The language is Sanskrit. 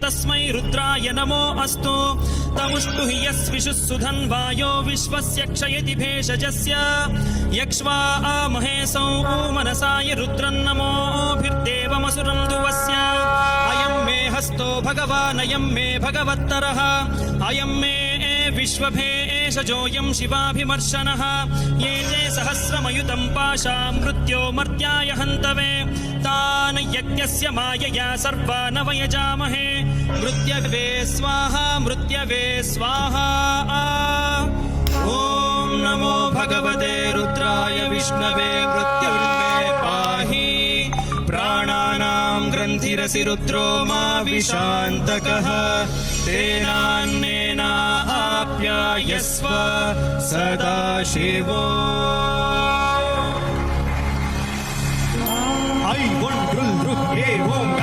तस्मै रुद्राय नमो अस्तु तमुष्टु हि यस्विषुः सुधन्वायो विश्वस्य क्षयति भेषजस्य यक्ष्वा महेशौ मनसाय रुद्रन्नमोभिर्देवमसुरं दुवस्य अयं मे हस्तो भगवान् अयं मे भगवत्तरः अयं मे विश्वभेषजोऽयं शिवाभिमर्शनः ये ते सहस्रमयुतं पाशा मृत्यो मर्त्याय हन्तवे तान् यज्ञस्य मायया सर्वान् वयजामहे मृत्यवे स्वाहा मृत्यवे स्वाहा ॐ नमो भगवते रुद्राय विष्णवे मृत्युर्मे पाहि प्राणानां ग्रन्थिरसि रुद्रो मा विशान्तकः तेनान्नेनाप्यायस्व सदा शिवो ஐ ஒன்றுல் ருக் ஏ ஓம்